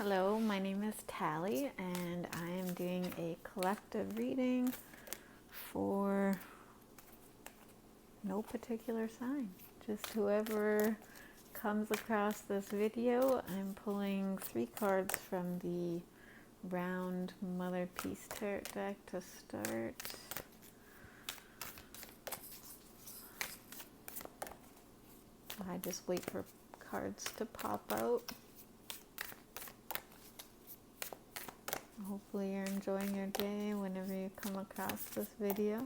Hello, my name is Tally, and I am doing a collective reading for no particular sign. Just whoever comes across this video. I'm pulling 3 cards from the round Mother Peace Tarot deck to start. I just wait for cards to pop out. Hopefully you're enjoying your day whenever you come across this video.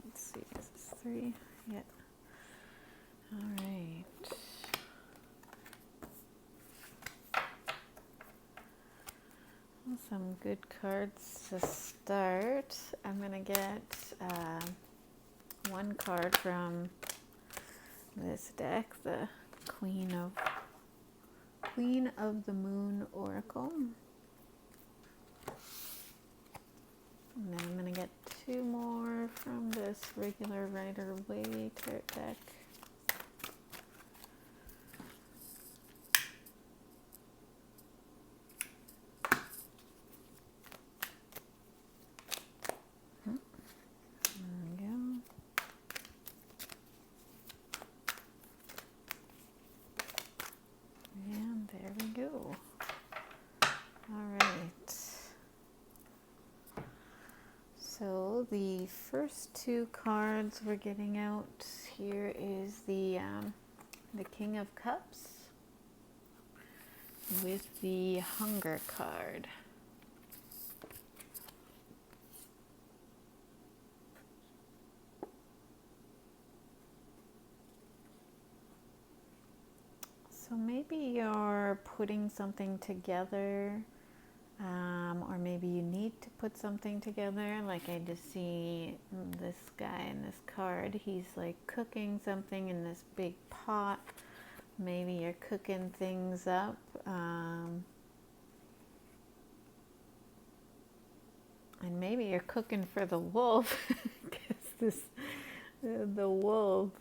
Let's see, is this 3? Yeah. Alright. Some good cards to start. I'm going to get one card from this deck, the Queen of the Moon Oracle. And then I'm going to get 2 more from this regular Rider-Waite tarot deck. So the first 2 cards we're getting out here is the King of Cups with the Hunger card. So maybe you're putting something together. Or maybe you need to put something together. Like I just see this guy in this card. He's like cooking something in this big pot. Maybe you're cooking things up. And maybe you're cooking for the wolf. Because the wolf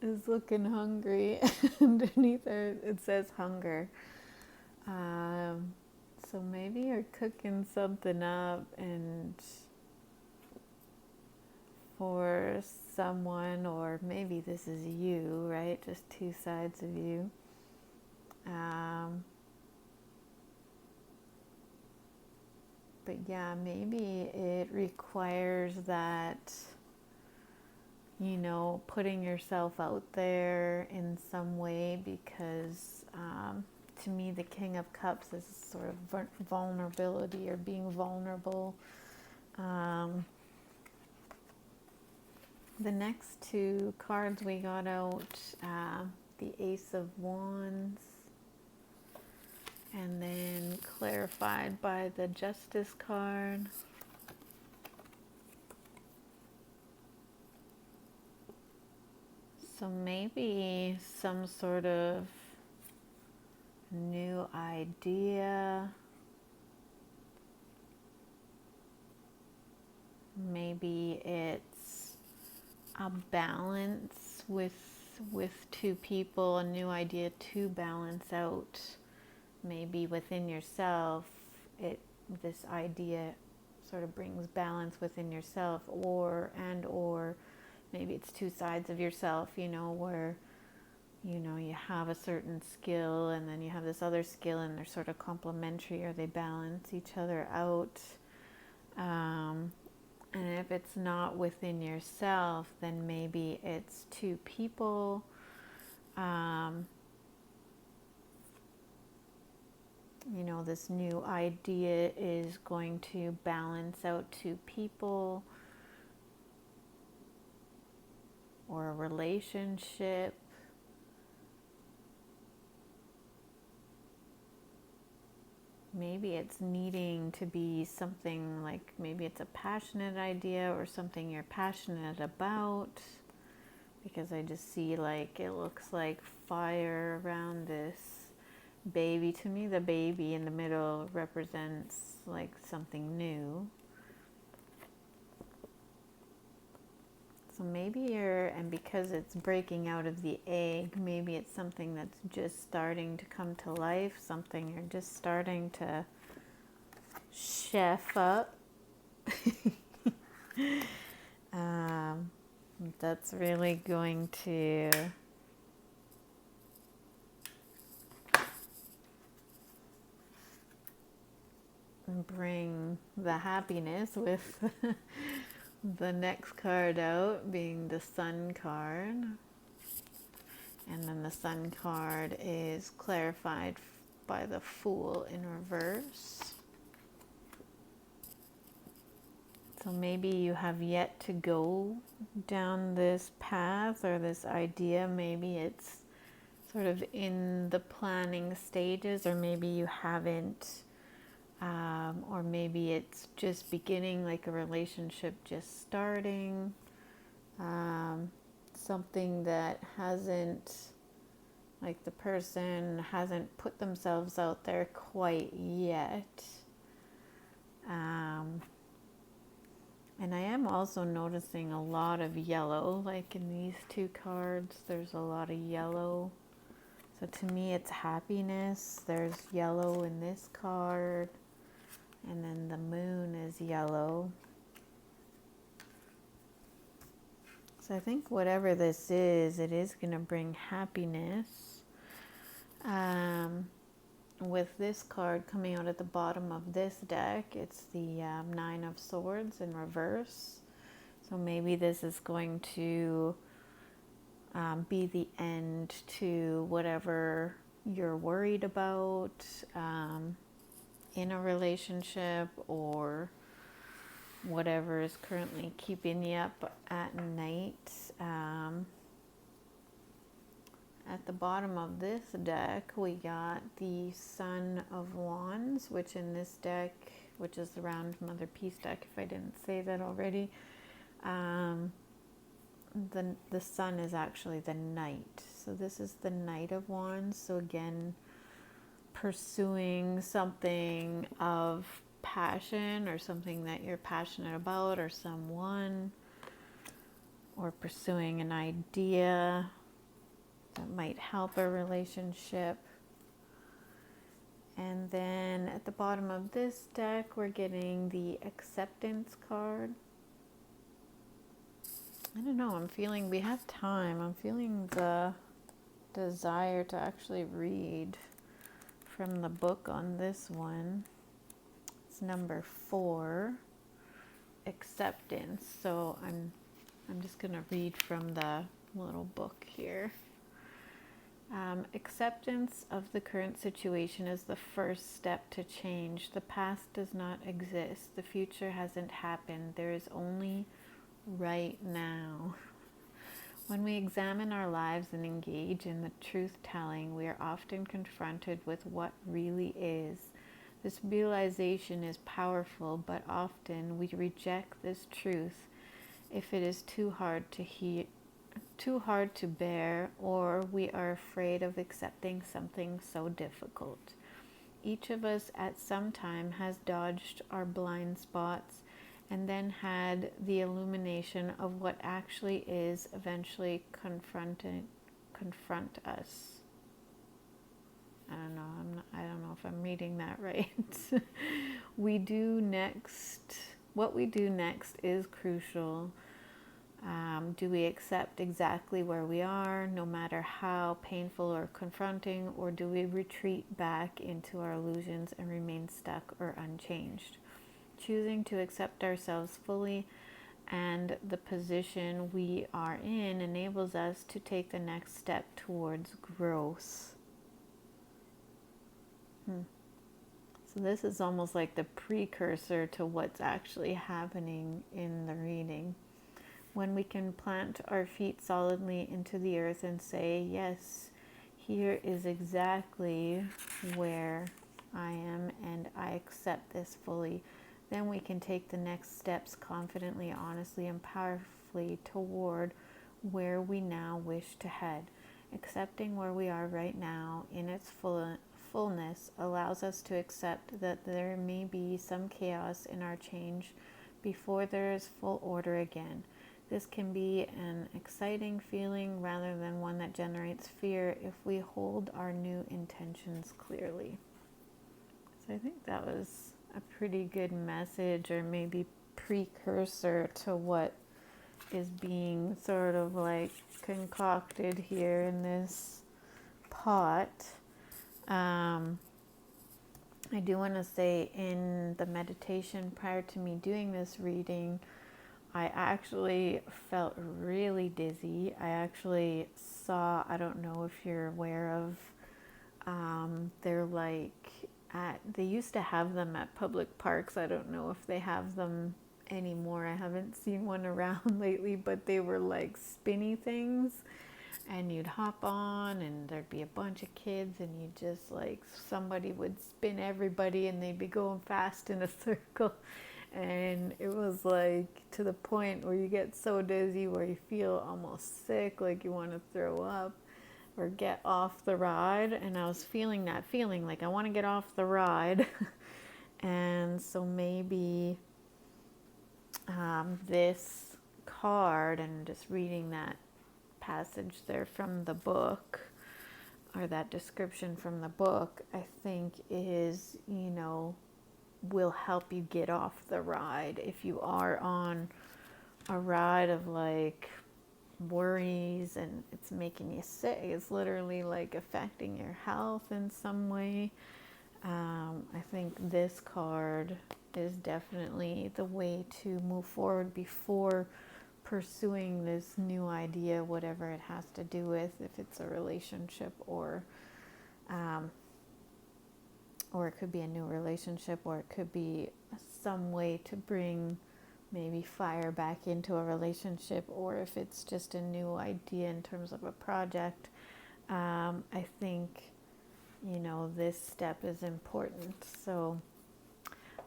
is looking hungry. Underneath it says hunger. So maybe you're cooking something up and for someone, or maybe this is you, right? Just 2 sides of you. But yeah, maybe it requires that, you know, putting yourself out there in some way, because to me, the King of Cups is sort of vulnerability, or being vulnerable. The next 2 cards we got out, the Ace of Wands, and then clarified by the Justice card. So maybe some sort of new idea, maybe it's a balance with 2 people, a new idea to balance out, maybe within yourself. This idea sort of brings balance within yourself, or maybe it's 2 sides of yourself, you know, where you know, you have a certain skill and then you have this other skill, and they're sort of complementary, or they balance each other out. And if it's not within yourself, then maybe it's 2 people. You know, this new idea is going to balance out 2 people, or a relationship. Maybe it's needing to be something like, maybe it's a passionate idea or something you're passionate about, because I just see like, it looks like fire around this baby. To me, the baby in the middle represents like something new. So maybe and because it's breaking out of the egg, maybe it's something that's just starting to come to life, something you're just starting to chef up. That's really going to bring the happiness with the next card out being the Sun card. And then the Sun card is clarified by the Fool in reverse. So maybe you have yet to go down this path or this idea. Maybe it's sort of in the planning stages, or maybe you haven't, or maybe it's just beginning, like a relationship just starting, something that hasn't, like the person hasn't put themselves out there quite yet. And I am also noticing a lot of yellow, like in these two cards, there's a lot of yellow. So to me, it's happiness. There's yellow in this card, and then the moon is yellow. So I think whatever this is, it is going to bring happiness. With this card coming out at the bottom of this deck, it's the Nine of Swords in reverse. So maybe this is going to be the end to whatever you're worried about in a relationship, or whatever is currently keeping you up at night. At the bottom of this deck, we got the Son of Wands, which in this deck, which is the Round Mother Peace deck, if I didn't say that already, the Sun is actually the Knight. So this is the Knight of Wands. So again, pursuing something of passion, or something that you're passionate about, or someone, or pursuing an idea that might help a relationship. And then at the bottom of this deck, we're getting the Acceptance card. I don't know, I'm feeling we have time. I'm feeling the desire to actually read from the book on this one. It's number 4, Acceptance. So I'm just going to read from the little book here. Acceptance of the current situation is the first step to change. The past does not exist. The future hasn't happened. There is only right now. When we examine our lives and engage in the truth-telling, we are often confronted with what really is. This realization is powerful, but often we reject this truth if it is too hard to bear, or we are afraid of accepting something so difficult. Each of us at some time has dodged our blind spots and then had the illumination of what actually is eventually confront us. I don't know if I'm reading that right. What we do next is crucial. Do we accept exactly where we are, no matter how painful or confronting, or do we retreat back into our illusions and remain stuck or unchanged? Choosing to accept ourselves fully and the position we are in enables us to take the next step towards growth. So this is almost like the precursor to what's actually happening in the reading. When we can plant our feet solidly into the earth and say, yes, here is exactly where I am and I accept this fully, then we can take the next steps confidently, honestly, and powerfully toward where we now wish to head. Accepting where we are right now in its fullness allows us to accept that there may be some chaos in our change before there is full order again. This can be an exciting feeling rather than one that generates fear if we hold our new intentions clearly. So I think that was a pretty good message, or maybe precursor to what is being sort of like concocted here in this pot. I do want to say, in the meditation prior to me doing this reading, I actually felt really dizzy. I actually saw, I don't know if you're aware of, they're like they used to have them at public parks. I don't know if they have them anymore. I haven't seen one around lately, but they were like spinny things, and you'd hop on and there'd be a bunch of kids, and you just like, somebody would spin everybody and they'd be going fast in a circle. And it was like to the point where you get so dizzy where you feel almost sick, like you want to throw up or get off the ride. And I was feeling that feeling, like I want to get off the ride. And so maybe this card, and just reading that passage there from the book, or that description from the book, I think is, will help you get off the ride. If you are on a ride of like worries and it's making you sick, it's literally like affecting your health in some way, I think this card is definitely the way to move forward before pursuing this new idea, whatever it has to do with, if it's a relationship or it could be a new relationship, or it could be some way to bring maybe fire back into a relationship, or if it's just a new idea in terms of a project. I think, this step is important. So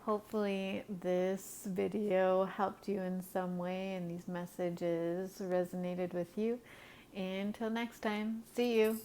hopefully this video helped you in some way and these messages resonated with you. Until next time, see you.